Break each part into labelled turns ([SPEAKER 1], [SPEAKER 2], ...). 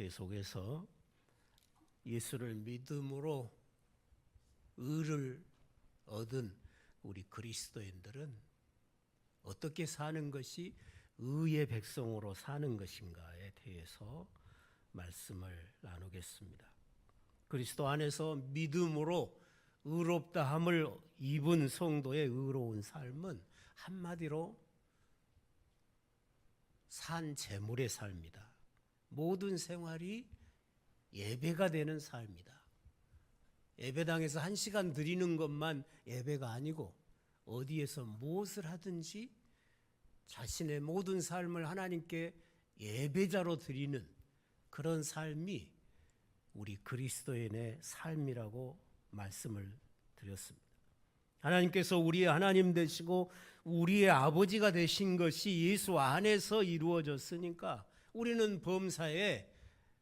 [SPEAKER 1] 계속해서 예수를 믿음으로 의를 얻은 우리 그리스도인들은 어떻게 사는 것이 의의 백성으로 사는 것인가에 대해서 말씀을 나누겠습니다. 그리스도 안에서 믿음으로 의롭다함을 입은 성도의 의로운 삶은 한마디로 산 제물의 삶이다. 모든 생활이 예배가 되는 삶이다. 예배당에서 1시간 드리는 것만 예배가 아니고 어디에서 무엇을 하든지 자신의 모든 삶을 하나님께 예배자로 드리는 그런 삶이 우리 그리스도인의 삶이라고 말씀을 드렸습니다. 하나님께서 우리의 하나님 되시고 우리의 아버지가 되신 것이 예수 안에서 이루어졌으니까 우리는 범사에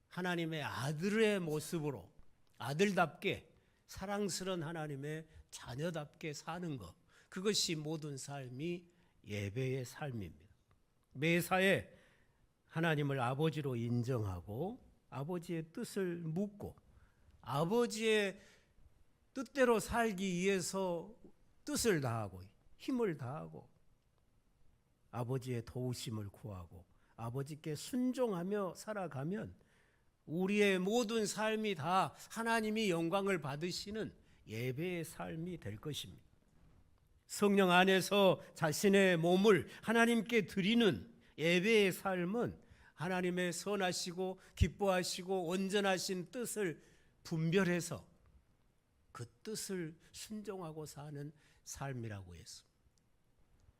[SPEAKER 1] 하나님의 아들의 모습으로 아들답게 사랑스러운 하나님의 자녀답게 사는 것, 그것이 모든 삶이 예배의 삶입니다. 매사에 하나님을 아버지로 인정하고 아버지의 뜻을 묻고 아버지의 뜻대로 살기 위해서 뜻을 다하고 힘을 다하고 아버지의 도우심을 구하고 아버지께 순종하며 살아가면 우리의 모든 삶이 다 하나님이 영광을 받으시는 예배의 삶이 될 것입니다. 성령 안에서 자신의 몸을 하나님께 드리는 예배의 삶은 하나님의 선하시고 기뻐하시고 온전하신 뜻을 분별해서 그 뜻을 순종하고 사는 삶이라고 했습니다.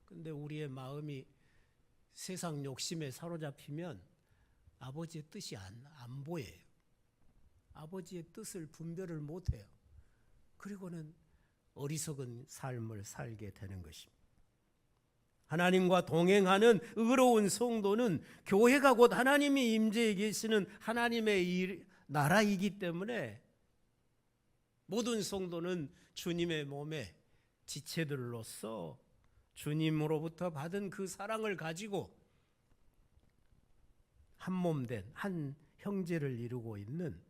[SPEAKER 1] 그런데 우리의 마음이 세상 욕심에 사로잡히면 아버지의 뜻이 안 보여요. 아버지의 뜻을 분별을 못해요. 그리고는 어리석은 삶을 살게 되는 것입니다. 하나님과 동행하는 의로운 성도는 교회가 곧 하나님이 임재해 계시는 하나님의 나라이기 때문에 모든 성도는 주님의 몸의 지체들로서 주님으로부터 받은 그 사랑을 가지고 한 몸 된 한 형제를 이루고 있는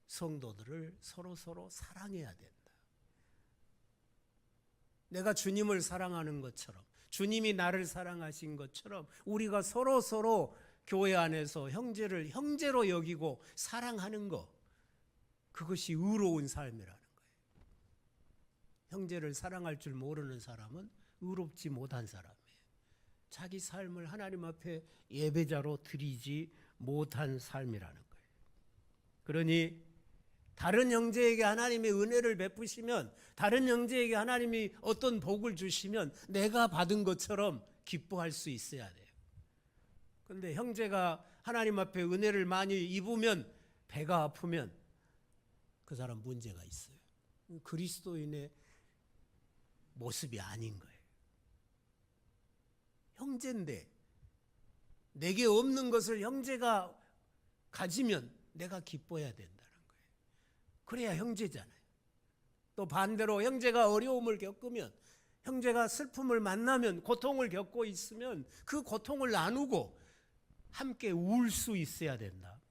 [SPEAKER 1] 성도들을 서로 사랑해야 된다. 내가 주님을 사랑하는 것처럼 주님이 나를 사랑하신 것처럼 우리가 서로 교회 안에서 형제를 형제로 여기고 사랑하는 것, 그것이 의로운 삶이라는 거예요. 형제를 사랑할 줄 모르는 사람은 의롭지 못한 사람이에요. 자기 삶을 하나님 앞에 예배자로 드리지 못한 삶이라는 거예요. 그러니 다른 형제에게 하나님의 은혜를 베푸시면, 다른 형제에게 하나님이 어떤 복을 주시면 내가 받은 것처럼 기뻐할 수 있어야 돼요. 그런데 형제가 하나님 앞에 은혜를 많이 입으면, 배가 아프면 그 사람 문제가 있어요. 그리스도인의 모습이 아닌 거예요. 형제인데 내게 없는 것을 형제가 가지면 내가 기뻐해야 된다는 거예요. 그래야 형제잖아요. 또 반대로 형제가 어려움을 겪으면, 형제가 슬픔을 만나면, 고통을 겪고 있으면 그 고통을 나누고 함께 울 수 있어야 된다.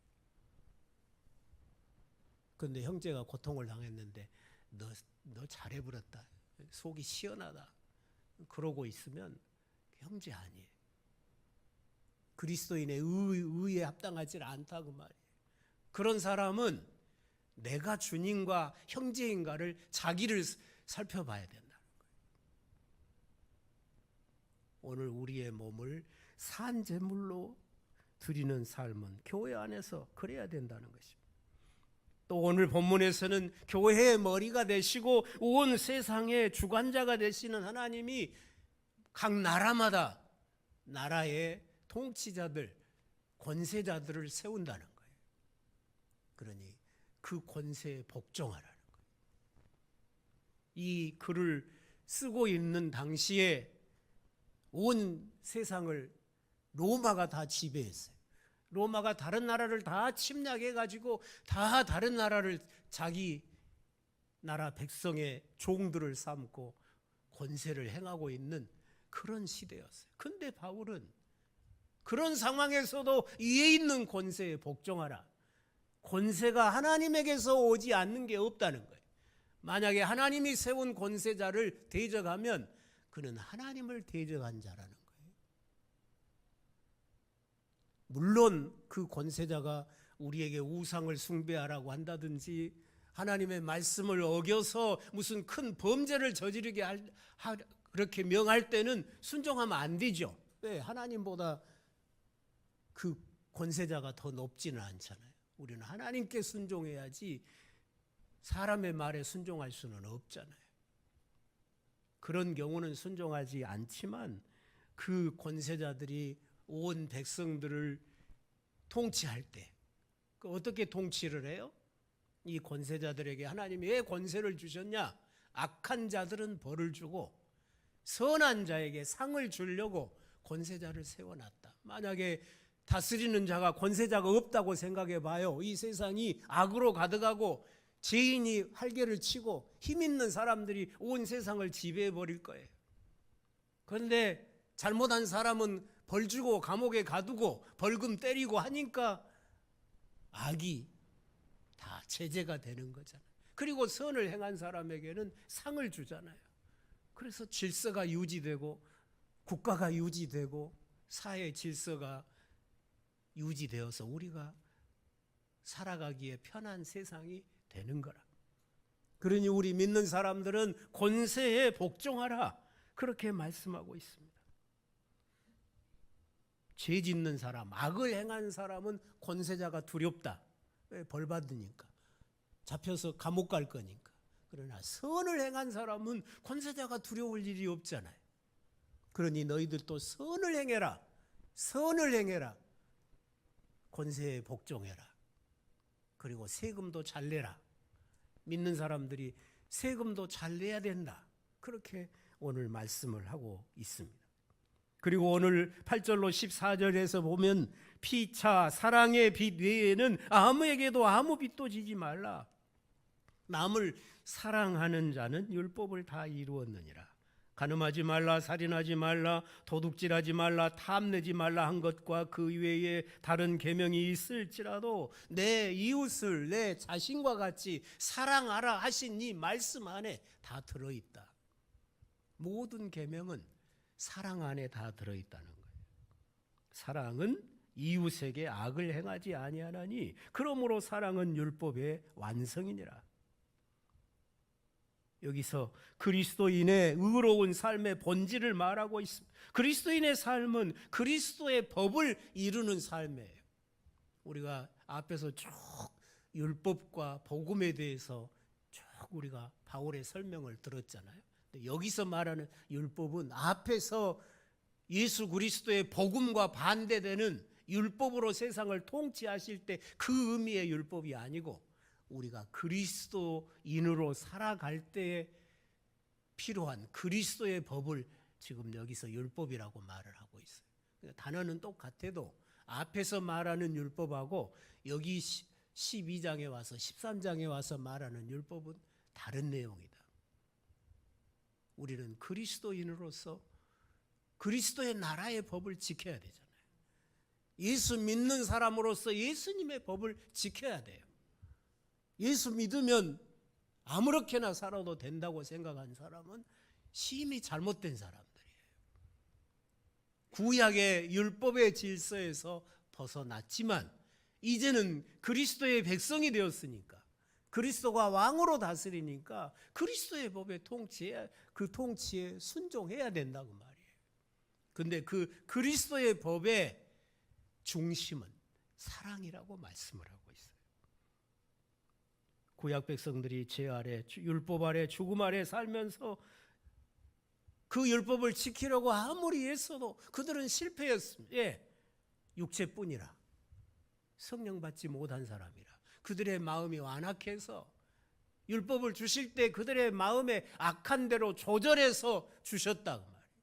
[SPEAKER 1] 그런데 형제가 고통을 당했는데 너 잘해버렸다, 속이 시원하다, 그러고 있으면 형제 아니에요. 그리스도인의 의에 합당하지 않다 그 말이에요. 그런 사람은 내가 주님과 형제인가를 자기를 살펴봐야 된다는 거예요. 오늘 우리의 몸을 산 제물로 드리는 삶은 교회 안에서 그래야 된다는 것입니다. 또 오늘 본문에서는 교회의 머리가 되시고 온 세상의 주관자가 되시는 하나님이 각 나라마다 나라의 통치자들, 권세자들을 세운다는 거예요. 그러니 그 권세에 복종하라는 거예요. 이 글을 쓰고 있는 당시에 온 세상을 로마가 다 지배했어요. 로마가 다른 나라를 다 침략해가지고 다 다른 나라를 자기 나라 백성의 종들을 삼고 권세를 행하고 있는 그런 시대였어요. 근데 바울은 그런 상황에서도 위에 있는 권세에 복종하라, 권세가 하나님에게서 오지 않는 게 없다는 거예요. 만약에 하나님이 세운 권세자를 대적하면 그는 하나님을 대적한 자라는 거예요. 물론 그 권세자가 우리에게 우상을 숭배하라고 한다든지 하나님의 말씀을 어겨서 무슨 큰 범죄를 저지르게 그렇게 명할 때는 순종하면 안 되죠. 왜? 하나님보다 그 권세자가 더 높지는 않잖아요. 우리는 하나님께 순종해야지 사람의 말에 순종할 수는 없잖아요. 그런 경우는 순종하지 않지만 그 권세자들이 온 백성들을 통치할 때 어떻게 통치를 해요? 이 권세자들에게 하나님이 왜 권세를 주셨냐? 악한 자들은 벌을 주고 선한 자에게 상을 주려고 권세자를 세워놨다. 만약에 다스리는 자가 권세자가 없다고 생각해 봐요. 이 세상이 악으로 가득하고 죄인이 활개를 치고 힘 있는 사람들이 온 세상을 지배해 버릴 거예요. 그런데 잘못한 사람은 벌 주고 감옥에 가두고 벌금 때리고 하니까 악이 다 제재가 되는 거잖아요. 그리고 선을 행한 사람에게는 상을 주잖아요. 그래서 질서가 유지되고 국가가 유지되고 사회 질서가 유지되어서 우리가 살아가기에 편한 세상이 되는 거라. 그러니 우리 믿는 사람들은 권세에 복종하라, 그렇게 말씀하고 있습니다. 죄 짓는 사람, 악을 행한 사람은 권세자가 두렵다. 왜? 벌 받으니까, 잡혀서 감옥 갈 거니까. 그러나 선을 행한 사람은 권세자가 두려울 일이 없잖아요. 그러니 너희들도 선을 행해라. 선을 행해라. 권세에 복종해라. 그리고 세금도 잘 내라. 믿는 사람들이 세금도 잘 내야 된다. 그렇게 오늘 말씀을 하고 있습니다. 그리고 오늘 8절로 14절에서 보면 피차 사랑의 빚 외에는 아무에게도 아무 빚도 지지 말라. 남을 사랑하는 자는 율법을 다 이루었느니라. 간음하지 말라, 살인하지 말라, 도둑질하지 말라, 탐내지 말라 한 것과 그 외에 다른 계명이 있을지라도 내 이웃을 내 자신과 같이 사랑하라 하신 이 말씀 안에 다 들어있다. 모든 계명은 사랑 안에 다 들어있다는 거예요. 사랑은 이웃에게 악을 행하지 아니하나니 그러므로 사랑은 율법의 완성이니라. 여기서 그리스도인의 의로운 삶의 본질을 말하고 있습니다. 그리스도인의 삶은 그리스도의 법을 이루는 삶이에요. 우리가 앞에서 쭉 율법과 복음에 대해서 쭉 우리가 바울의 설명을 들었잖아요. 근데 여기서 말하는 율법은 앞에서 예수 그리스도의 복음과 반대되는 율법으로 세상을 통치하실 때 그 의미의 율법이 아니고 우리가 그리스도인으로 살아갈 때에 필요한 그리스도의 법을 지금 여기서 율법이라고 말을 하고 있어요. 그러니까 단어는 똑같아도 앞에서 말하는 율법하고 여기 12장에 와서 13장에 와서 말하는 율법은 다른 내용이다. 우리는 그리스도인으로서 그리스도의 나라의 법을 지켜야 되잖아요. 예수 믿는 사람으로서 예수님의 법을 지켜야 돼요. 예수 믿으면 아무렇게나 살아도 된다고 생각한 사람은 심히 잘못된 사람들이에요. 구약의 율법의 질서에서 벗어났지만 이제는 그리스도의 백성이 되었으니까, 그리스도가 왕으로 다스리니까 그리스도의 법에 그 통치에 순종해야 된다고 말이에요. 근데 그 그리스도의 법의 중심은 사랑이라고 말씀을 하고 있어요. 구약 백성들이 죄 아래, 율법 아래, 죽음 아래 살면서 그 율법을 지키려고 아무리 애써도 그들은 실패였습니다. 예, 육체뿐이라, 성령 받지 못한 사람이라 그들의 마음이 완악해서 율법을 주실 때 그들의 마음에 악한 대로 조절해서 주셨다고 말이에요.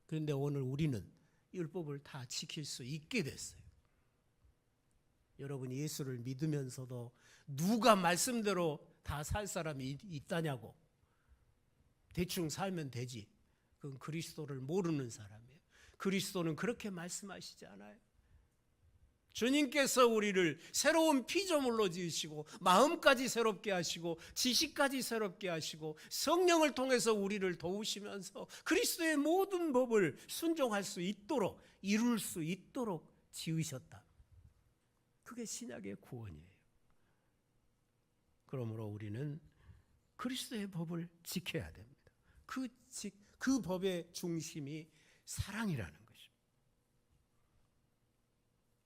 [SPEAKER 1] 그런데 오늘 우리는 율법을 다 지킬 수 있게 됐어요. 여러분, 예수를 믿으면서도 누가 말씀대로 다 살 사람이 있다냐고. 대충 살면 되지. 그건 그리스도를 모르는 사람이에요. 그리스도는 그렇게 말씀하시지 않아요. 주님께서 우리를 새로운 피조물로 지으시고 마음까지 새롭게 하시고 지식까지 새롭게 하시고 성령을 통해서 우리를 도우시면서 그리스도의 모든 법을 순종할 수 있도록 이룰 수 있도록 지으셨다. 그게 신약의 구원이에요. 그러므로 우리는 그리스도의 법을 지켜야 됩니다. 그 법의 중심이 사랑이라는 것입니다.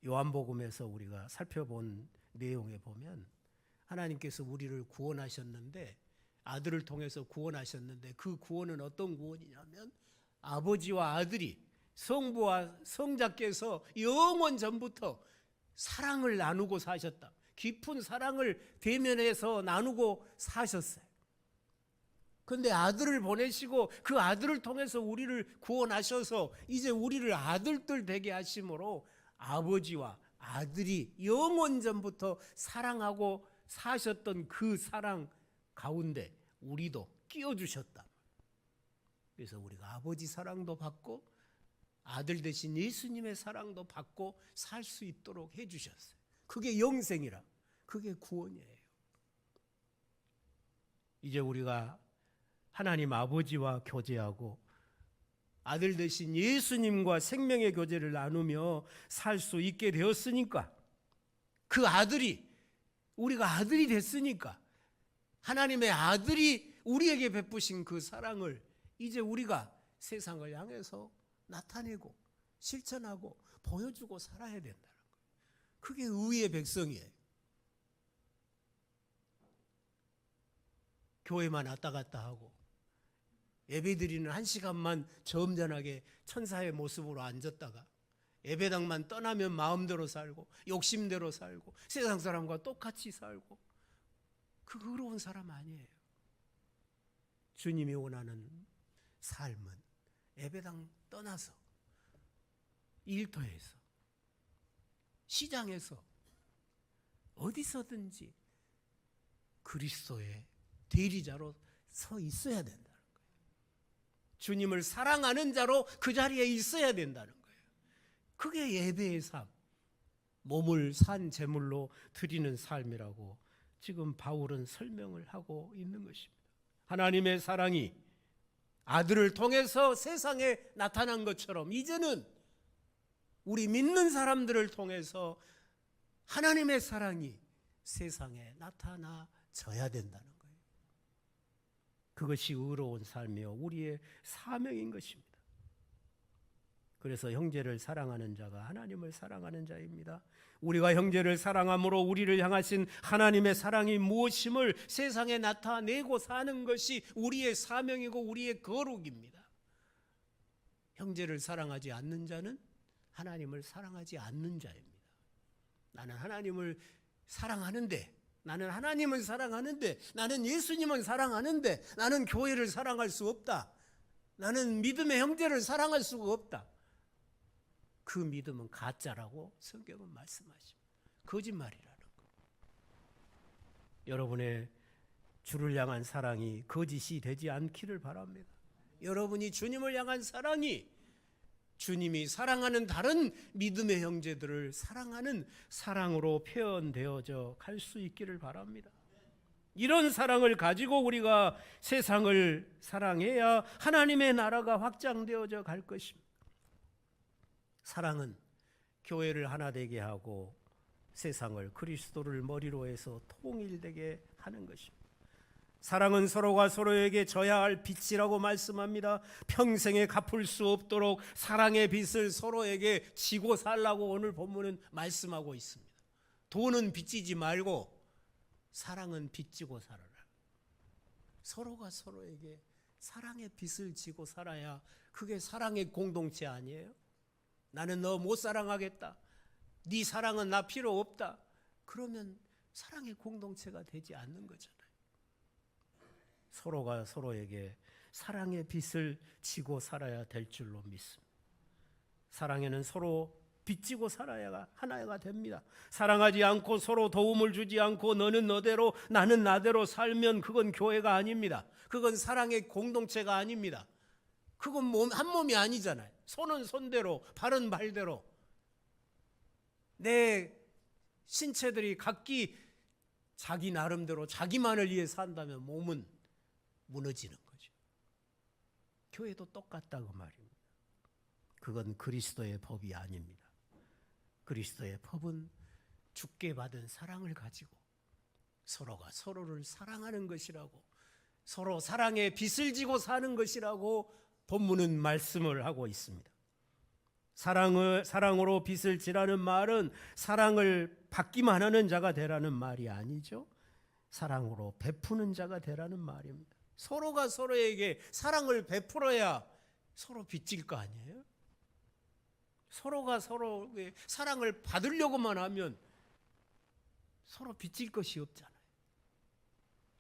[SPEAKER 1] 요한복음에서 우리가 살펴본 내용에 보면 하나님께서 우리를 구원하셨는데 아들을 통해서 구원하셨는데 그 구원은 어떤 구원이냐면 아버지와 아들이 성부와 성자께서 영원 전부터 사랑을 나누고 사셨다. 깊은 사랑을 대면해서 나누고 사셨어요. 그런데 아들을 보내시고 그 아들을 통해서 우리를 구원하셔서 이제 우리를 아들들 되게 하심으로 아버지와 아들이 영원 전부터 사랑하고 사셨던 그 사랑 가운데 우리도 끼워주셨다. 그래서 우리가 아버지 사랑도 받고 아들 대신 예수님의 사랑도 받고 살 수 있도록 해주셨어요. 그게 영생이라, 그게 구원이에요. 이제 우리가 하나님 아버지와 교제하고 아들 대신 예수님과 생명의 교제를 나누며 살 수 있게 되었으니까, 그 아들이, 우리가 아들이 됐으니까 하나님의 아들이 우리에게 베푸신 그 사랑을 이제 우리가 세상을 향해서 나타내고 실천하고 보여주고 살아야 된다는 거예요. 그게 의의 백성이에요. 교회만 왔다 갔다 하고 예배드리는 1시간만 점잖하게 천사의 모습으로 앉았다가 예배당만 떠나면 마음대로 살고 욕심대로 살고 세상 사람과 똑같이 살고, 그 의로운 사람 아니에요. 주님이 원하는 삶은 예배당 떠나서 일터에서 시장에서 어디서든지 그리스도의 대리자로 서 있어야 된다는 거예요. 주님을 사랑하는 자로 그 자리에 있어야 된다는 거예요. 그게 예배의 삶, 몸을 산 제물로 드리는 삶이라고 지금 바울은 설명을 하고 있는 것입니다. 하나님의 사랑이 아들을 통해서 세상에 나타난 것처럼 이제는 우리 믿는 사람들을 통해서 하나님의 사랑이 세상에 나타나져야 된다는 거예요. 그것이 의로운 삶이요 우리의 사명인 것입니다. 그래서 형제를 사랑하는 자가 하나님을 사랑하는 자입니다. 우리가 형제를 사랑함으로 우리를 향하신 하나님의 사랑이 무엇임을 세상에 나타내고 사는 것이 우리의 사명이고 우리의 거룩입니다. 형제를 사랑하지 않는 자는 하나님을 사랑하지 않는 자입니다. 나는 하나님을 사랑하는데, 나는 하나님을 사랑하는데, 나는 예수님을 사랑하는데 나는 교회를 사랑할 수 없다. 나는 믿음의 형제를 사랑할 수가 없다. 그 믿음은 가짜라고 성경은 말씀하십니다. 거짓말이라는 것. 여러분의 주를 향한 사랑이 거짓이 되지 않기를 바랍니다. 여러분이 주님을 향한 사랑이 주님이 사랑하는 다른 믿음의 형제들을 사랑하는 사랑으로 표현되어져 갈 수 있기를 바랍니다. 이런 사랑을 가지고 우리가 세상을 사랑해야 하나님의 나라가 확장되어져 갈 것입니다. 사랑은 교회를 하나 되게 하고 세상을 그리스도를 머리로 해서 통일되게 하는 것입니다. 사랑은 서로가 서로에게 져야 할 빚이라고 말씀합니다. 평생에 갚을 수 없도록 사랑의 빚을 서로에게 지고 살라고 오늘 본문은 말씀하고 있습니다. 돈은 빚지지 말고 사랑은 빚지고 살아라. 서로가 서로에게 사랑의 빚을 지고 살아야 그게 사랑의 공동체 아니에요? 나는 너 못 사랑하겠다. 네 사랑은 나 필요 없다. 그러면 사랑의 공동체가 되지 않는 거잖아요. 서로가 서로에게 사랑의 빚을 지고 살아야 될 줄로 믿습니다. 사랑에는 서로 빚지고 살아야 하나가 됩니다. 사랑하지 않고 서로 도움을 주지 않고 너는 너대로 나는 나대로 살면 그건 교회가 아닙니다. 그건 사랑의 공동체가 아닙니다. 그건 한 몸이 아니잖아요. 손은 손대로 발은 발대로 내 신체들이 각기 자기 나름대로 자기만을 위해 산다면 몸은 무너지는 거죠. 교회도 똑같다고 말입니다. 그건 그리스도의 법이 아닙니다. 그리스도의 법은 주께 받은 사랑을 가지고 서로가 서로를 사랑하는 것이라고, 서로 사랑의 빚을 지고 사는 것이라고 본문은 말씀을 하고 있습니다. 사랑으로 빚을 지라는 말은 사랑을 받기만 하는 자가 되라는 말이 아니죠. 사랑으로 베푸는 자가 되라는 말입니다. 서로가 서로에게 사랑을 베풀어야 서로 빚질 거 아니에요? 서로가 서로의 사랑을 받으려고만 하면 서로 빚질 것이 없잖아요.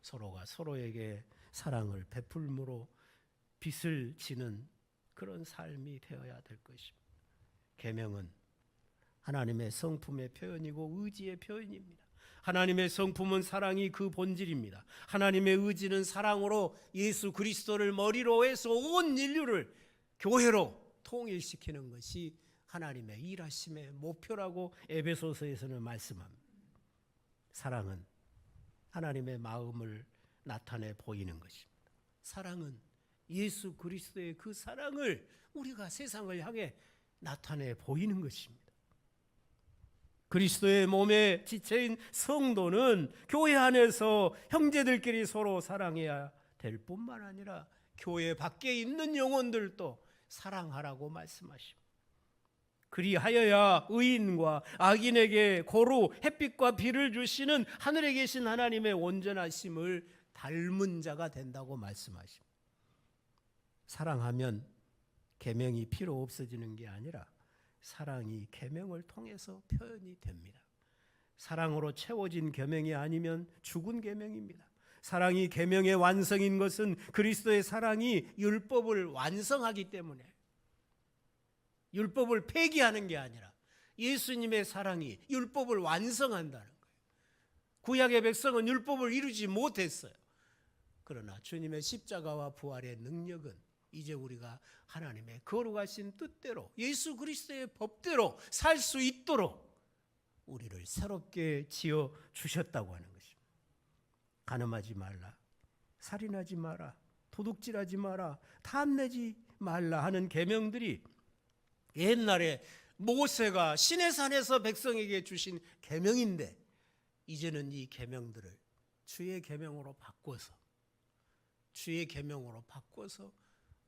[SPEAKER 1] 서로가 서로에게 사랑을 베풀므로 빚을 지는 그런 삶이 되어야 될 것입니다. 계명은 하나님의 성품의 표현이고 의지의 표현입니다. 하나님의 성품은 사랑이 그 본질입니다. 하나님의 의지는 사랑으로 예수 그리스도를 머리로 해서 온 인류를 교회로 통일시키는 것이 하나님의 일하심의 목표라고 에베소서에서는 말씀합니다. 사랑은 하나님의 마음을 나타내 보이는 것입니다. 사랑은 예수 그리스도의 그 사랑을 우리가 세상을 향해 나타내 보이는 것입니다. 그리스도의 몸의 지체인 성도는 교회 안에서 형제들끼리 서로 사랑해야 될 뿐만 아니라 교회 밖에 있는 영혼들도 사랑하라고 말씀하십니다. 그리하여야 의인과 악인에게 고루 햇빛과 비를 주시는 하늘에 계신 하나님의 온전하심을 닮은 자가 된다고 말씀하십니다. 사랑하면 계명이 필요 없어지는 게 아니라 사랑이 계명을 통해서 표현이 됩니다. 사랑으로 채워진 계명이 아니면 죽은 계명입니다. 사랑이 계명의 완성인 것은 그리스도의 사랑이 율법을 완성하기 때문에, 율법을 폐기하는 게 아니라 예수님의 사랑이 율법을 완성한다는 거예요. 구약의 백성은 율법을 이루지 못했어요. 그러나 주님의 십자가와 부활의 능력은 이제 우리가 하나님의 거룩하신 뜻대로 예수 그리스도의 법대로 살 수 있도록 우리를 새롭게 지어 주셨다고 하는 것입니다. 간음하지 말라, 살인하지 마라, 도둑질하지 마라, 탐내지 말라 하는 계명들이 옛날에 모세가 시내산에서 백성에게 주신 계명인데 이제는 이 계명들을 주의 계명으로 바꿔서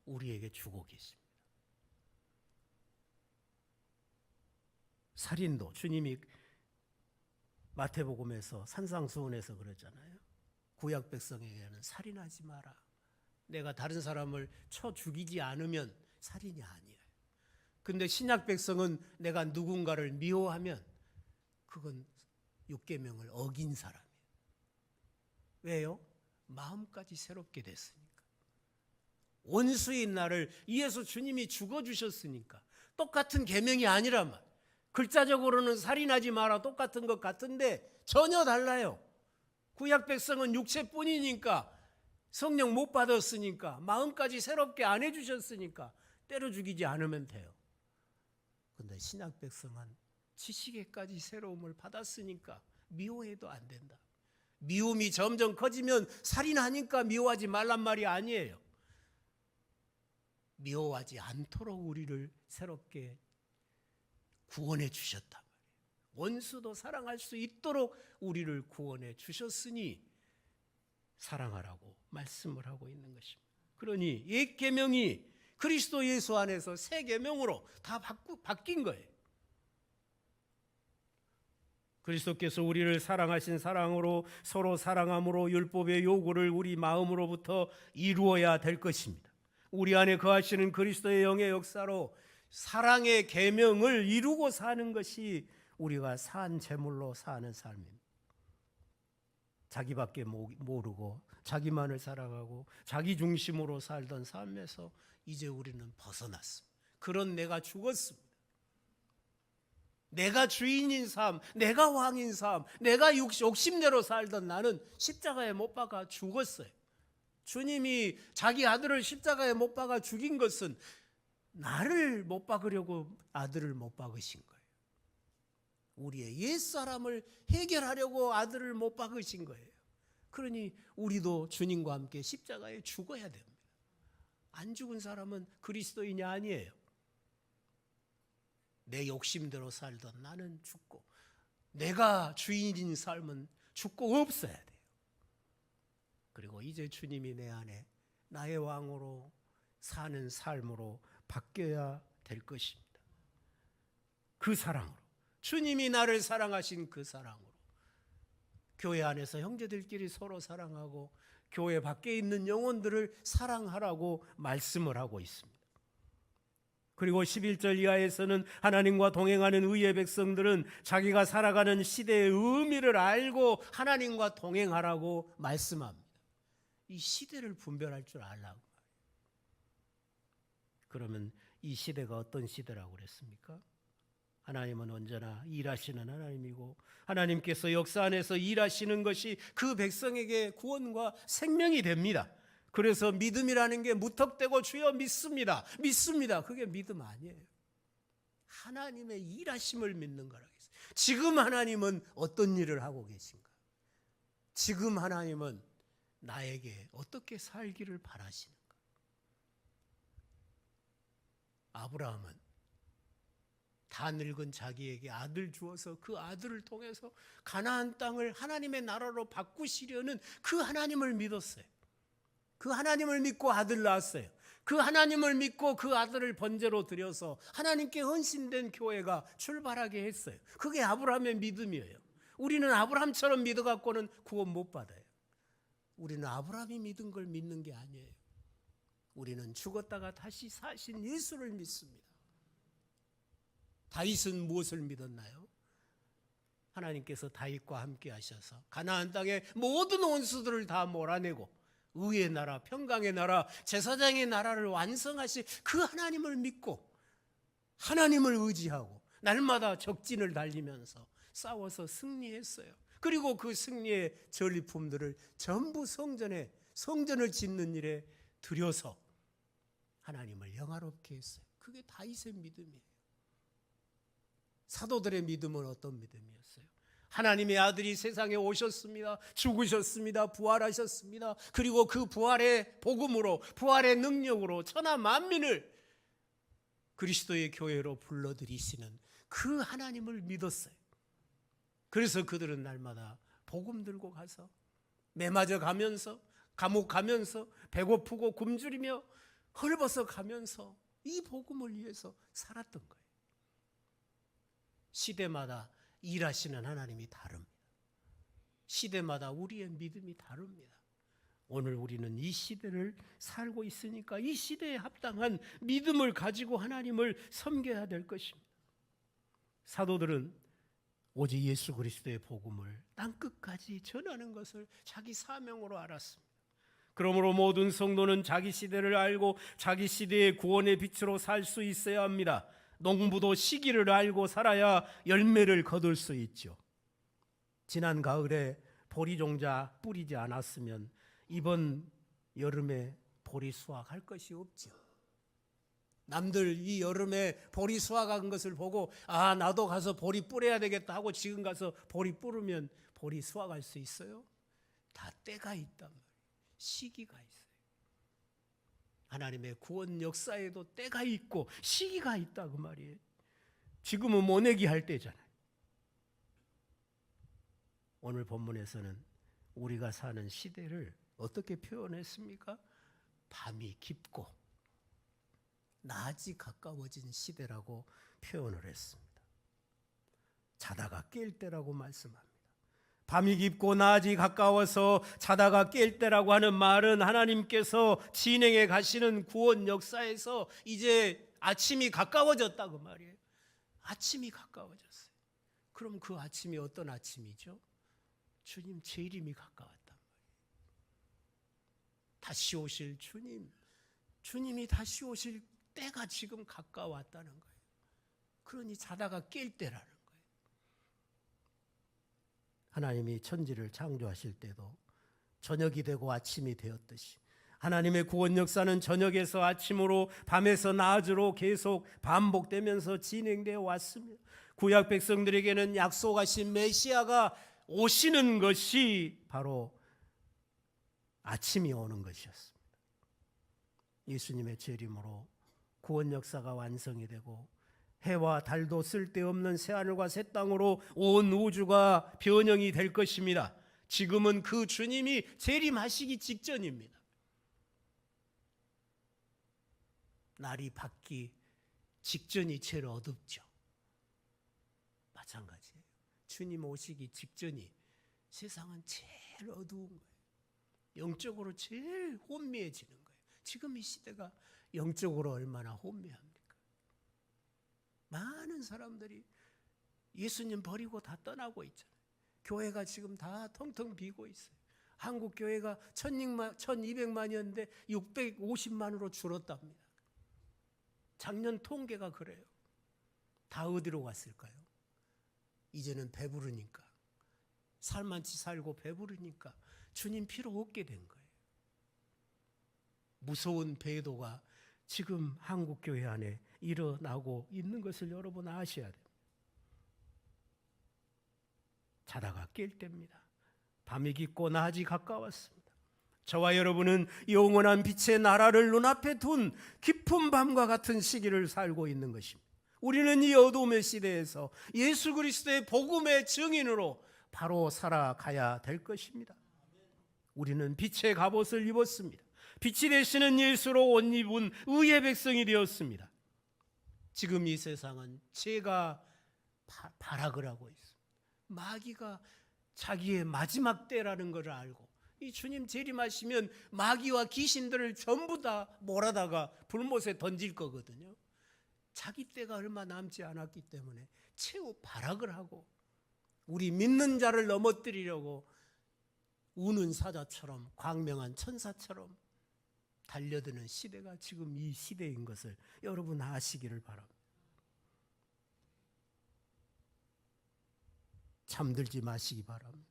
[SPEAKER 1] 우리에게 주고 계십니다. 살인도 주님이 마태복음에서 산상수훈에서 그랬잖아요. 구약 백성에게는 살인하지 마라. 내가 다른 사람을 쳐 죽이지 않으면 살인이 아니에요. 근데 신약 백성은 내가 누군가를 미워하면 그건 율계명을 어긴 사람이에요. 왜요? 마음까지 새롭게 됐으니까. 원수인 나를 위해서 주님이 죽어주셨으니까. 똑같은 계명이 아니란 말. 글자적으로는 살인하지 마라 똑같은 것 같은데 전혀 달라요. 구약 백성은 육체뿐이니까, 성령 못 받았으니까, 마음까지 새롭게 안 해주셨으니까 때려 죽이지 않으면 돼요. 그런데 신약 백성은 지식에까지 새로움을 받았으니까 미워해도 안 된다. 미움이 점점 커지면 살인하니까 미워하지 말란 말이 아니에요. 미워하지 않도록 우리를 새롭게 구원해 주셨단 말이에요. 원수도 사랑할 수 있도록 우리를 구원해 주셨으니 사랑하라고 말씀을 하고 있는 것입니다. 그러니 옛 계명이 그리스도 예수 안에서 새 계명으로 다 바뀐 거예요. 그리스도께서 우리를 사랑하신 사랑으로 서로 사랑함으로 율법의 요구를 우리 마음으로부터 이루어야 될 것입니다. 우리 안에 거하시는 그리스도의 영의 역사로 사랑의 계명을 이루고 사는 것이 우리가 산 제물로 사는 삶입니다. 자기밖에 모르고 자기만을 사랑하고 자기 중심으로 살던 삶에서 이제 우리는 벗어났습니다. 그런 내가 죽었습니다. 내가 주인인 삶, 내가 왕인 삶, 내가 욕심대로 살던 나는 십자가에 못 박아 죽었어요. 주님이 자기 아들을 십자가에 못 박아 죽인 것은 나를 못 박으려고 아들을 못 박으신 거예요. 우리의 옛사람을 해결하려고 아들을 못 박으신 거예요. 그러니 우리도 주님과 함께 십자가에 죽어야 됩니다. 안 죽은 사람은 그리스도인이 아니에요. 내 욕심대로 살던 나는 죽고, 내가 주인인 삶은 죽고 없어야 돼요. 그리고 이제 주님이 내 안에 나의 왕으로 사는 삶으로 바뀌어야 될 것입니다. 그 사랑으로, 주님이 나를 사랑하신 그 사랑으로 교회 안에서 형제들끼리 서로 사랑하고 교회 밖에 있는 영혼들을 사랑하라고 말씀을 하고 있습니다. 그리고 11절 이하에서는 하나님과 동행하는 의의 백성들은 자기가 살아가는 시대의 의미를 알고 하나님과 동행하라고 말씀합니다. 이 시대를 분별할 줄 알라고. 그러면 이 시대가 어떤 시대라고 그랬습니까? 하나님은 언제나 일하시는 하나님이고 하나님께서 역사 안에서 일하시는 것이 그 백성에게 구원과 생명이 됩니다. 그래서 믿음이라는 게 무턱대고 주여 믿습니다. 믿습니다. 그게 믿음 아니에요. 하나님의 일하심을 믿는 거라겠어요. 지금 하나님은 어떤 일을 하고 계신가? 지금 하나님은 나에게 어떻게 살기를 바라시는가? 아브라함은 다 늙은 자기에게 아들 주어서 그 아들을 통해서 가나안 땅을 하나님의 나라로 바꾸시려는 그 하나님을 믿었어요. 그 하나님을 믿고 아들 낳았어요. 그 하나님을 믿고 그 아들을 번제로 드려서 하나님께 헌신된 교회가 출발하게 했어요. 그게 아브라함의 믿음이에요. 우리는 아브라함처럼 믿어갖고는 구원 못 받아요. 우리는 아브라함이 믿은 걸 믿는 게 아니에요. 우리는 죽었다가 다시 사신 예수를 믿습니다. 다윗은 무엇을 믿었나요? 하나님께서 다윗과 함께 하셔서 가나안 땅의 모든 원수들을 다 몰아내고 의의 나라, 평강의 나라, 제사장의 나라를 완성하실 그 하나님을 믿고 하나님을 의지하고 날마다 적진을 달리면서 싸워서 승리했어요. 그리고 그 승리의 전리품들을 전부 성전을 짓는 일에 들여서 하나님을 영화롭게 했어요. 그게 다윗의 믿음이에요. 사도들의 믿음은 어떤 믿음이었어요? 하나님의 아들이 세상에 오셨습니다. 죽으셨습니다. 부활하셨습니다. 그리고 그 부활의 복음으로, 부활의 능력으로 천하 만민을 그리스도의 교회로 불러들이시는 그 하나님을 믿었어요. 그래서 그들은 날마다 복음 들고 가서 매맞아 가면서, 감옥 가면서, 배고프고 굶주리며 헐벗어 가면서 이 복음을 위해서 살았던 거예요. 시대마다 일하시는 하나님이 다릅니다. 시대마다 우리의 믿음이 다릅니다. 오늘 우리는 이 시대를 살고 있으니까 이 시대에 합당한 믿음을 가지고 하나님을 섬겨야 될 것입니다. 사도들은 오직 예수 그리스도의 복음을 땅끝까지 전하는 것을 자기 사명으로 알았습니다. 그러므로 모든 성도는 자기 시대를 알고 자기 시대의 구원의 빛으로 살 수 있어야 합니다. 농부도 시기를 알고 살아야 열매를 거둘 수 있죠. 지난 가을에 보리종자 뿌리지 않았으면 이번 여름에 보리 수확할 것이 없죠. 남들 이 여름에 보리 수확한 것을 보고 나도 가서 보리 뿌려야 되겠다 하고 지금 가서 보리 뿌리면 보리 수확할 수 있어요? 다 때가 있단 말이에요. 시기가 있어요. 하나님의 구원 역사에도 때가 있고 시기가 있다 그 말이에요. 지금은 모내기 할 때잖아요. 오늘 본문에서는 우리가 사는 시대를 어떻게 표현했습니까? 밤이 깊고 낮이 가까워진 시대라고 표현을 했습니다. 자다가 깰 때라고 말씀합니다. 밤이 깊고 낮이 가까워서 자다가 깰 때라고 하는 말은 하나님께서 진행해 가시는 구원 역사에서 이제 아침이 가까워졌다 그 말이에요. 아침이 가까워졌어요. 그럼 그 아침이 어떤 아침이죠? 주님 재림이 가까웠단 말이에요. 다시 오실 주님이 다시 오실 때가 지금 가까웠다는 거예요. 그러니 자다가 깰 때라는 거예요. 하나님이 천지를 창조하실 때도 저녁이 되고 아침이 되었듯이 하나님의 구원 역사는 저녁에서 아침으로 밤에서 낮으로 계속 반복되면서 진행되어 왔습니다. 구약 백성들에게는 약속하신 메시아가 오시는 것이 바로 아침이 오는 것이었습니다. 예수님의 재림으로 구원 역사가 완성이 되고 해와 달도 쓸데없는 새하늘과 새 땅으로 온 우주가 변형이 될 것입니다. 지금은 그 주님이 재림하시기 직전입니다. 날이 밝기 직전이 제일 어둡죠. 마찬가지예요. 주님 오시기 직전이 세상은 제일 어두운 거예요. 영적으로 제일 혼미해지는 거예요. 지금 이 시대가 영적으로 얼마나 혼미합니까? 많은 사람들이 예수님 버리고 다 떠나고 있잖아요. 교회가 지금 다 텅텅 비고 있어요. 한국 교회가 1200만이었는데 650만으로 줄었답니다. 작년 통계가 그래요. 다 어디로 갔을까요? 이제는 배부르니까, 살만치 살고 배부르니까 주님 필요 없게 된 거예요. 무서운 배도가 지금 한국 교회 안에 일어나고 있는 것을 여러분 아셔야 됩니다. 자다가 깰 때입니다. 밤이 깊고 낮이 가까웠습니다. 저와 여러분은 영원한 빛의 나라를 눈앞에 둔 깊은 밤과 같은 시기를 살고 있는 것입니다. 우리는 이 어둠의 시대에서 예수 그리스도의 복음의 증인으로 바로 살아가야 될 것입니다. 우리는 빛의 갑옷을 입었습니다. 빛이 되시는 예수로 옷 입은 의의 백성이 되었습니다. 지금 이 세상은 죄가 발악을 하고 있습니다. 마귀가 자기의 마지막 때라는 것을 알고 이 주님 재림하시면 마귀와 귀신들을 전부 다 몰아다가 불못에 던질 거거든요. 자기 때가 얼마 남지 않았기 때문에 최후 발악을 하고 우리 믿는 자를 넘어뜨리려고 우는 사자처럼 광명한 천사처럼 달려드는 시대가 지금 이 시대인 것을 여러분 아시기를 바랍니다. 잠들지 마시기 바랍니다.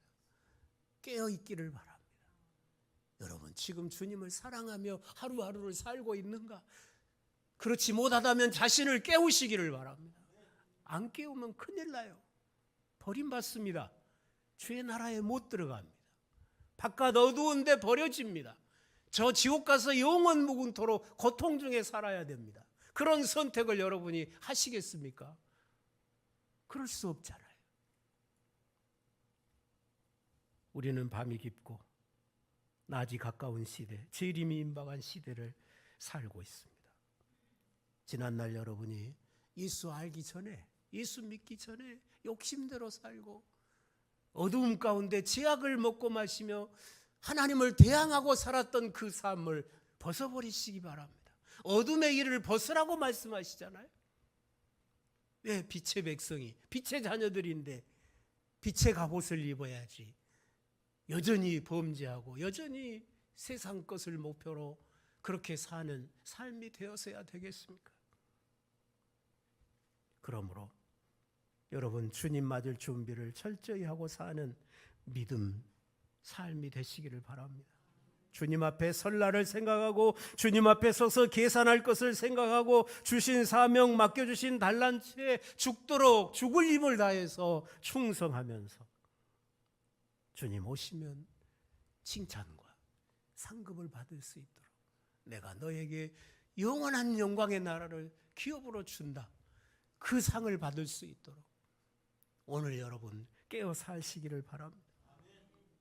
[SPEAKER 1] 깨어있기를 바랍니다. 여러분 지금 주님을 사랑하며 하루하루를 살고 있는가? 그렇지 못하다면 자신을 깨우시기를 바랍니다. 안 깨우면 큰일 나요. 버림받습니다. 주의 나라에 못 들어갑니다. 바깥 어두운데 버려집니다. 저 지옥 가서 영원 무궁토록 고통 중에 살아야 됩니다. 그런 선택을 여러분이 하시겠습니까? 그럴 수 없잖아요. 우리는 밤이 깊고 낮이 가까운 시대, 재림이 임박한 시대를 살고 있습니다. 지난날 여러분이 예수 알기 전에, 예수 믿기 전에 욕심대로 살고 어두움 가운데 죄악을 먹고 마시며 하나님을 대항하고 살았던 그 삶을 벗어버리시기 바랍니다. 어둠의 일을 벗으라고 말씀하시잖아요. 왜? 빛의 백성이, 빛의 자녀들인데 빛의 갑옷을 입어야지. 여전히 범죄하고 여전히 세상 것을 목표로 그렇게 사는 삶이 되어서야 되겠습니까? 그러므로 여러분 주님 맞을 준비를 철저히 하고 사는 믿음 삶이 되시기를 바랍니다. 주님 앞에 설 날을 생각하고 주님 앞에 서서 계산할 것을 생각하고 주신 사명 맡겨주신 달란트에 죽도록 죽을 힘을 다해서 충성하면서 주님 오시면 칭찬과 상급을 받을 수 있도록 내가 너에게 영원한 영광의 나라를 기업으로 준다. 그 상을 받을 수 있도록 오늘 여러분 깨어 사시기를 바랍니다.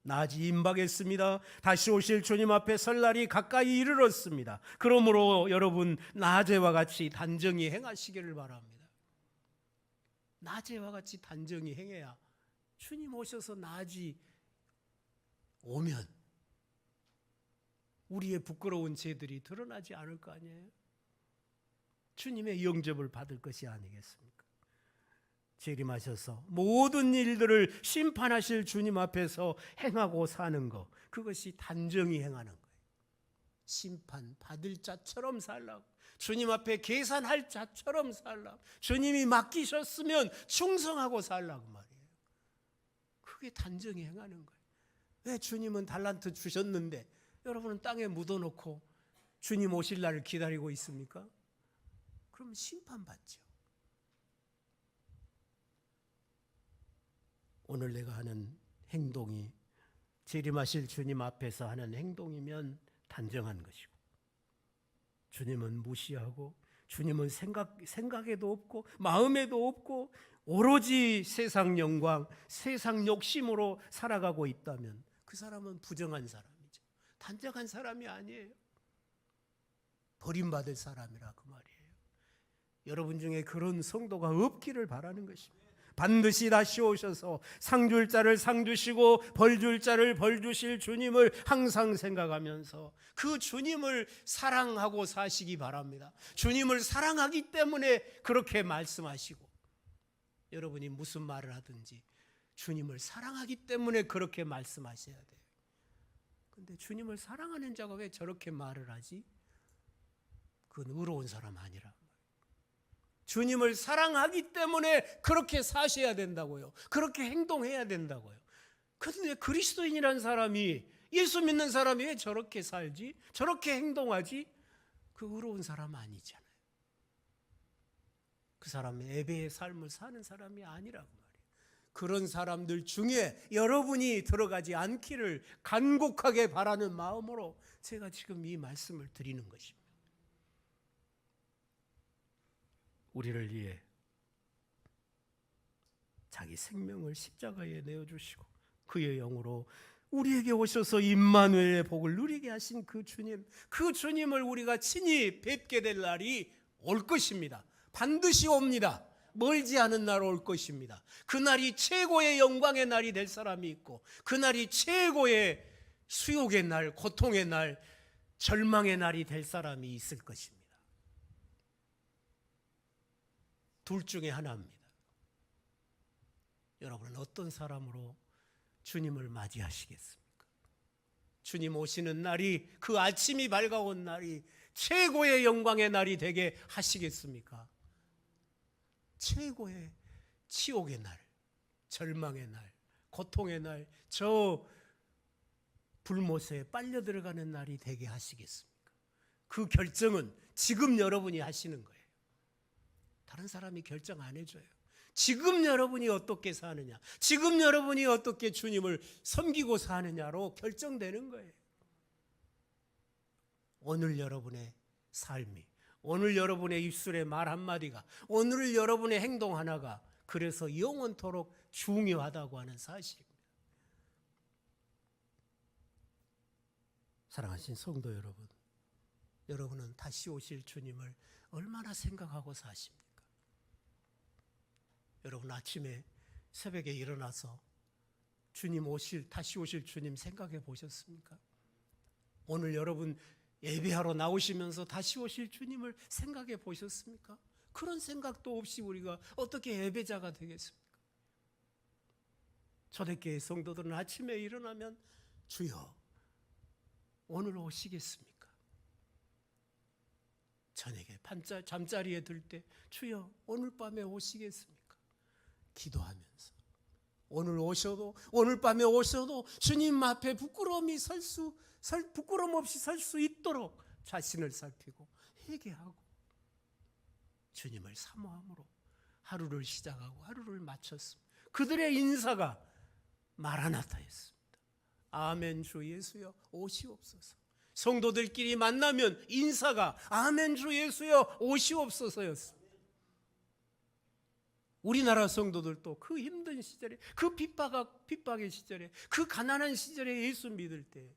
[SPEAKER 1] 낮이 임박했습니다. 다시 오실 주님 앞에 설 날이 가까이 이르렀습니다. 그러므로 여러분 낮에와 같이 단정히 행하시기를 바랍니다. 낮에와 같이 단정히 행해야 주님 오셔서 낮이 오면 우리의 부끄러운 죄들이 드러나지 않을 거 아니에요? 주님의 영접을 받을 것이 아니겠습니까? 재림하셔서 모든 일들을 심판하실 주님 앞에서 행하고 사는 것, 그것이 단정히 행하는 거예요. 심판 받을 자처럼 살라고, 주님 앞에 계산할 자처럼 살라고, 주님이 맡기셨으면 충성하고 살라고 말이에요. 그게 단정히 행하는 거예요. 왜 주님은 달란트 주셨는데 여러분은 땅에 묻어놓고 주님 오실 날을 기다리고 있습니까? 그럼 심판받죠. 오늘 내가 하는 행동이 재림하실 주님 앞에서 하는 행동이면 단정한 것이고, 주님은 무시하고 주님은 생각에도 없고 마음에도 없고 오로지 세상 영광, 세상 욕심으로 살아가고 있다면 그 사람은 부정한 사람이죠. 단정한 사람이 아니에요. 버림받을 사람이라 그 말이에요. 여러분 중에 그런 성도가 없기를 바라는 것입니다. 반드시 다시 오셔서 상 줄 자를 상 주시고 벌 줄 자를 벌 주실 주님을 항상 생각하면서 그 주님을 사랑하고 사시기 바랍니다. 주님을 사랑하기 때문에 그렇게 말씀하시고, 여러분이 무슨 말을 하든지 주님을 사랑하기 때문에 그렇게 말씀하셔야 돼요. 근데 주님을 사랑하는 자가 왜 저렇게 말을 하지? 그건 의로운 사람 아니라. 주님을 사랑하기 때문에 그렇게 사셔야 된다고요. 그렇게 행동해야 된다고요. 그런데 그리스도인이라는 사람이, 예수 믿는 사람이 왜 저렇게 살지? 저렇게 행동하지? 그 의로운 사람 아니잖아요. 그 사람은 예배의 삶을 사는 사람이 아니라고 말이에요. 그런 사람들 중에 여러분이 들어가지 않기를 간곡하게 바라는 마음으로 제가 지금 이 말씀을 드리는 것입니다. 우리를 위해 자기 생명을 십자가에 내어주시고 그의 영으로 우리에게 오셔서 임마누엘의 복을 누리게 하신 그 주님을 우리가 친히 뵙게 될 날이 올 것입니다. 반드시 옵니다. 멀지 않은 날 올 것입니다. 그날이 최고의 영광의 날이 될 사람이 있고, 그날이 최고의 수욕의 날, 고통의 날, 절망의 날이 될 사람이 있을 것입니다. 둘 중에 하나입니다. 여러분은 어떤 사람으로 주님을 맞이하시겠습니까? 주님 오시는 날이, 그 아침이 밝아온 날이 최고의 영광의 날이 되게 하시겠습니까? 최고의 치욕의 날, 절망의 날, 고통의 날, 저 불못에 빨려 들어가는 날이 되게 하시겠습니까? 그 결정은 지금 여러분이 하시는 거예요. 다른 사람이 결정 안 해줘요. 지금 여러분이 어떻게 사느냐, 지금 여러분이 어떻게 주님을 섬기고 사느냐로 결정되는 거예요. 오늘 여러분의 삶이, 오늘 여러분의 입술의 말 한마디가, 오늘 여러분의 행동 하나가 그래서 영원토록 중요하다고 하는 사실입니다. 사랑하신 성도 여러분, 여러분은 다시 오실 주님을 얼마나 생각하고 사십니까? 여러분 아침에 새벽에 일어나서 다시 오실 주님 생각해 보셨습니까? 오늘 여러분 예배하러 나오시면서 다시 오실 주님을 생각해 보셨습니까? 그런 생각도 없이 우리가 어떻게 예배자가 되겠습니까? 초대교회 성도들은 아침에 일어나면 주여 오늘 오시겠습니까? 저녁에 잠자리에 들 때 주여 오늘 밤에 오시겠습니까? 기도하면서 오늘 밤에 오셔도 주님 앞에 부끄럼 없이 설 수 있도록 자신을 살피고 회개하고 주님을 사모함으로 하루를 시작하고 하루를 마쳤습니다. 그들의 인사가 마라나타였습니다. 아멘 주 예수여 오시옵소서. 성도들끼리 만나면 인사가 아멘 주 예수여 오시옵소서였습니다. 우리나라 성도들도 그 힘든 시절에, 그 핍박의 시절에, 그 가난한 시절에 예수 믿을 때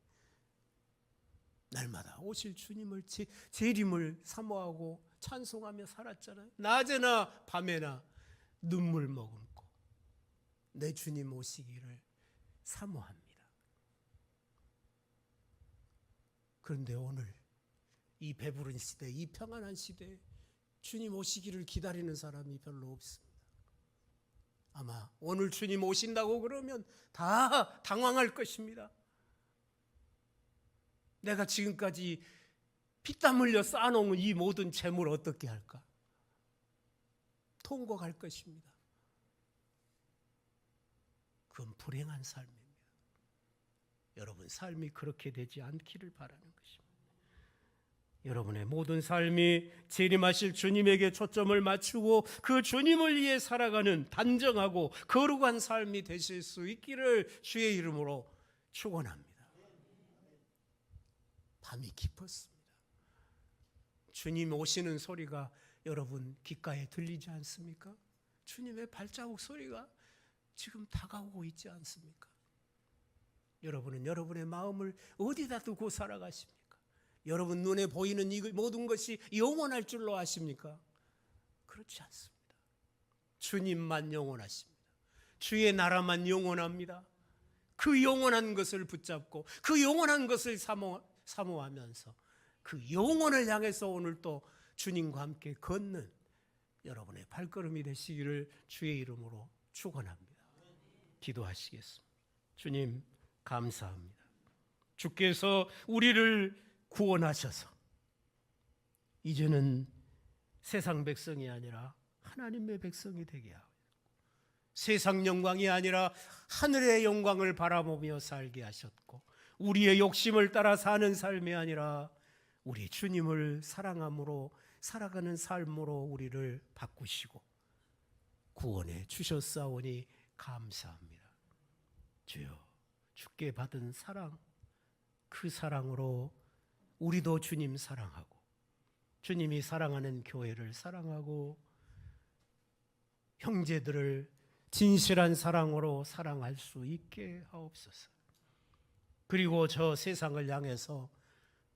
[SPEAKER 1] 날마다 오실 주님을 재림을 사모하고 찬송하며 살았잖아요. 낮에나 밤에나 눈물 머금고 내 주님 오시기를 사모합니다. 그런데 오늘 이 배부른 시대, 이 평안한 시대에 주님 오시기를 기다리는 사람이 별로 없습니다. 아마 오늘 주님 오신다고 그러면 다 당황할 것입니다. 내가 지금까지 피땀 흘려 쌓아놓은 이 모든 재물을 어떻게 할까? 통곡할 것입니다. 그건 불행한 삶입니다. 여러분 삶이 그렇게 되지 않기를 바라는 것입니다. 여러분의 모든 삶이 재림하실 주님에게 초점을 맞추고 그 주님을 위해 살아가는 단정하고 거룩한 삶이 되실 수 있기를 주의 이름으로 축원합니다. 밤이 깊었습니다. 주님 오시는 소리가 여러분 귓가에 들리지 않습니까? 주님의 발자국 소리가 지금 다가오고 있지 않습니까? 여러분은 여러분의 마음을 어디다 두고 살아가십니까? 여러분 눈에 보이는 이 모든 것이 영원할 줄로 아십니까? 그렇지 않습니다. 주님만 영원하십니다. 주의 나라만 영원합니다. 그 영원한 것을 붙잡고 그 영원한 것을 사모하면서 그 영혼을 향해서 오늘 또 주님과 함께 걷는 여러분의 발걸음이 되시기를 주의 이름으로 축원합니다. 기도하시겠습니다. 주님 감사합니다. 주께서 우리를 구원하셔서 이제는 세상 백성이 아니라 하나님의 백성이 되게 하고 세상 영광이 아니라 하늘의 영광을 바라보며 살게 하셨고 우리의 욕심을 따라 사는 삶이 아니라 우리 주님을 사랑함으로 살아가는 삶으로 우리를 바꾸시고 구원해 주셨사오니 감사합니다. 주여 주께 받은 사랑 그 사랑으로 우리도 주님 사랑하고 주님이 사랑하는 교회를 사랑하고 형제들을 진실한 사랑으로 사랑할 수 있게 하옵소서. 그리고 저 세상을 향해서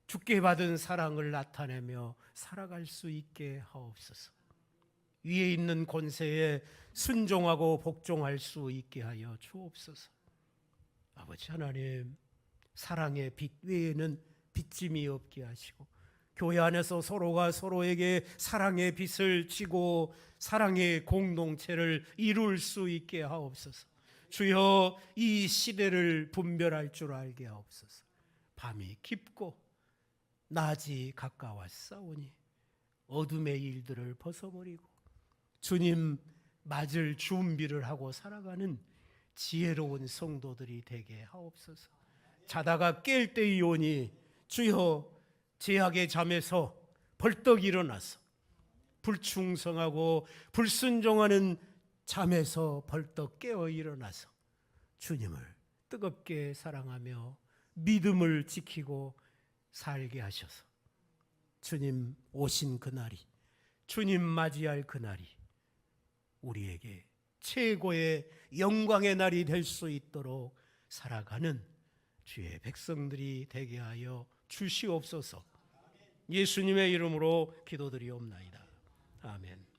[SPEAKER 1] 주께 받은 사랑을 나타내며 살아갈 수 있게 하옵소서. 위에 있는 권세에 순종하고 복종할 수 있게 하여 주옵소서. 아버지 하나님, 사랑의 빛 외에는 빛짐이 없게 하시고 교회 안에서 서로가 서로에게 사랑의 빛을 지고 사랑의 공동체를 이룰 수 있게 하옵소서. 주여 이 시대를 분별할 줄 알게 하옵소서. 밤이 깊고 낮이 가까웠사오니 어둠의 일들을 벗어버리고 주님 맞을 준비를 하고 살아가는 지혜로운 성도들이 되게 하옵소서. 자다가 깰 때이오니 주여 죄악의 잠에서 벌떡 일어나서 불충성하고 불순종하는 잠에서 벌떡 깨어 일어나서 주님을 뜨겁게 사랑하며 믿음을 지키고 살게 하셔서 주님 오신 그날이 주님 맞이할 그날이 우리에게 최고의 영광의 날이 될 수 있도록 살아가는 주의 백성들이 되게 하여 주시옵소서. 예수님의 이름으로 기도드리옵나이다. 아멘.